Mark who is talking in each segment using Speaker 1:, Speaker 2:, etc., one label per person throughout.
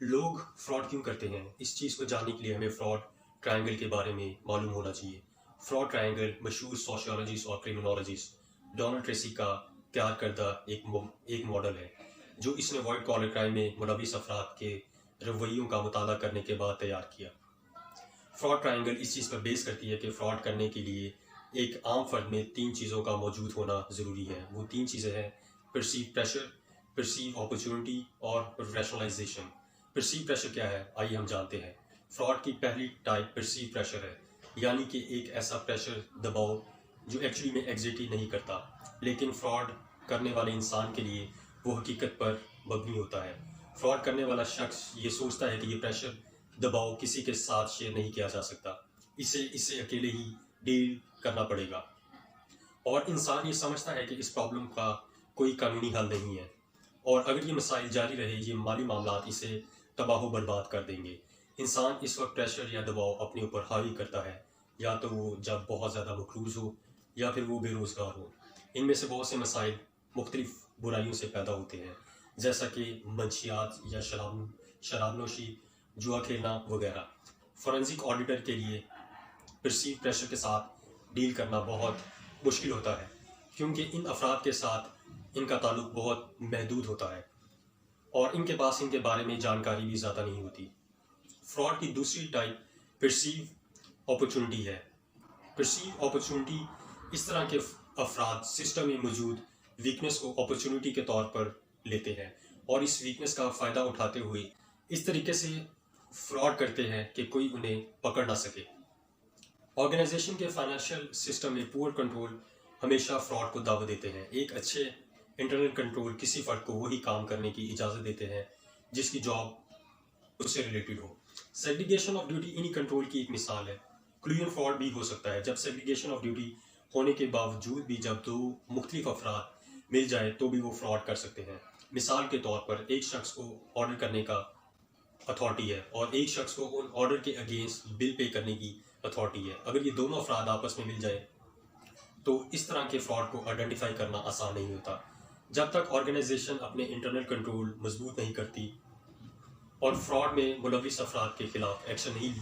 Speaker 1: लोग फ्रॉड क्यों करते हैं, इस चीज़ को जानने के लिए हमें फ्रॉड ट्रायंगल के बारे में मालूम होना चाहिए। फ्रॉड ट्रायंगल मशहूर सोशियोलॉजिस्ट और क्रिमिनोलॉजिस्ट डोनाल्ड ट्रेसी का तैयार करदा एक मॉडल है जो इसने वाइट कॉलर क्राइम में मुलविस अफराद के रवैयों का मुताला करने के बाद तैयार किया। फ्रॉड ट्रायंगल इस चीज़ पर बेस करती है कि फ्रॉड करने के लिए एक आम फर्द में 3 चीज़ों का मौजूद होना ज़रूरी है। वो 3 चीज़ें हैं: परसीव प्रेशर, परसीव अपॉर्चुनिटी और रैशनलाइजेशन। परसीव प्रेशर क्या है, आइए हम जानते हैं। फ्रॉड की पहली टाइप परसीव प्रेशर है, यानी कि एक ऐसा प्रेशर दबाव जो एक्चुअली में एग्जिस्ट ही नहीं करता, लेकिन फ्रॉड करने वाले इंसान के लिए वो हकीकत पर मबनी होता है। फ्रॉड करने वाला शख्स ये सोचता है कि ये प्रेशर दबाव किसी के साथ शेयर नहीं किया जा सकता, इसे अकेले ही डील करना पड़ेगा। और इंसान ये समझता है कि इस प्रॉब्लम का कोई कानूनी हल नहीं है और अगर ये मसाइल जारी रहे, ये माली मामलात इसे तबाह बर्बाद कर देंगे। इंसान इस वक्त प्रेशर या दबाव अपने ऊपर हावी करता है, या तो वो जब बहुत ज़्यादा मकरूज हो या फिर वो बेरोज़गार हो। इनमें से बहुत से मसाइल मुख्तलिफ बुराइयों से पैदा होते हैं, जैसा कि मंशियात या शराबनोशी, जुआ खेलना वगैरह। फॉरेंसिक ऑडिटर के लिए परसीव प्रेशर के साथ डील करना बहुत मुश्किल होता है, क्योंकि इन अफराद के साथ इनका ताल्लुक बहुत महदूद होता है और इनके पास इनके बारे में जानकारी भी ज़्यादा नहीं होती। फ्रॉड की दूसरी टाइप परसीव अपॉर्चुनिटी है। परसीव अपॉर्चुनिटी इस तरह के अफराद सिस्टम में मौजूद वीकनेस को अपॉर्चुनिटी के तौर पर लेते हैं और इस वीकनेस का फ़ायदा उठाते हुए इस तरीके से फ्रॉड करते हैं कि कोई उन्हें पकड़ ना सके। ऑर्गेनाइजेशन के फाइनेंशियल सिस्टम में पुअर कंट्रोल हमेशा फ्रॉड को दावा देते हैं। एक अच्छे इंटरनल कंट्रोल किसी फर्द को वही काम करने की इजाज़त देते हैं जिसकी जॉब उससे रिलेटेड हो। सेग्रीगेशन ऑफ ड्यूटी इन्हीं कंट्रोल की एक मिसाल है। क्लूजन फ्रॉड भी हो सकता है, जब सेग्रीगेशन ऑफ ड्यूटी होने के बावजूद भी जब 2 मुख्तलिफ अफराद मिल जाए तो भी वो फ्रॉड कर सकते हैं। मिसाल के तौर पर एक शख्स को ऑर्डर करने का अथॉरिटी है और एक शख्स को उन ऑर्डर के अगेंस्ट बिल पे करने की अथॉरिटी है। अगर ये दोनों अफराद आपस में मिल जाए तो इस तरह के फ्रॉड को आइडेंटिफाई करना आसान नहीं होता। जब तक ऑर्गेनाइजेशन अपने इंटरनल कंट्रोल मजबूत नहीं करती और फ्रॉड में मुलविस अफराद के खिलाफ एक्शन नहीं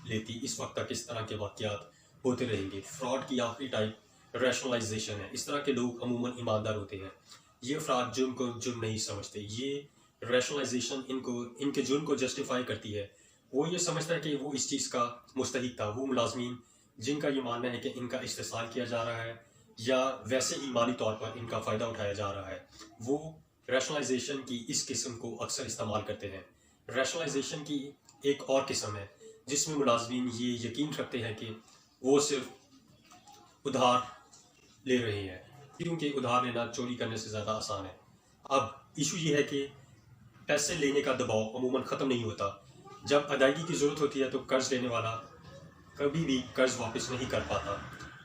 Speaker 1: लेती, इस वक्त तक इस तरह के वाक़यात होते रहेंगे। फ्रॉड की आखिरी टाइप रैशनलाइजेशन है। इस तरह के लोग अमूमन ईमानदार होते हैं। ये अफराद जुर्म को जुर्म नहीं समझते। ये रैशनलाइजेशन इनके जुर्म को जस्टिफाई करती है। वो ये समझता है कि वो इस चीज़ का मुस्तहिक था। वो मुलाजमीन जिनका ये मानना है कि इनका इस्तेसाल किया जा रहा है या वैसे ही माली तौर पर इनका फ़ायदा उठाया जा रहा है, वो रैशनलाइजेशन की इस किस्म को अक्सर इस्तेमाल करते हैं। रैशनलाइजेशन की एक और किस्म है जिसमें मुलाजमीन ये यकीन रखते हैं कि वो सिर्फ उधार ले रहे हैं, क्योंकि उधार लेना चोरी करने से ज़्यादा आसान है। अब इशू ये है कि पैसे लेने का दबाव अमूमन ख़त्म नहीं होता। जब अदायगी की ज़रूरत होती है तो कर्ज लेने वाला कभी भी कर्ज वापस नहीं कर पाता।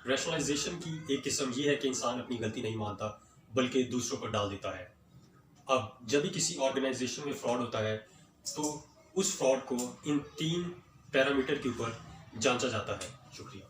Speaker 1: रैशनलाइजेशन की एक किस्म ये है कि इंसान अपनी गलती नहीं मानता बल्कि दूसरों पर डाल देता है। अब जब भी किसी ऑर्गेनाइजेशन में फ्रॉड होता है तो उस फ्रॉड को इन 3 पैरामीटर के ऊपर जांचा जाता है। शुक्रिया।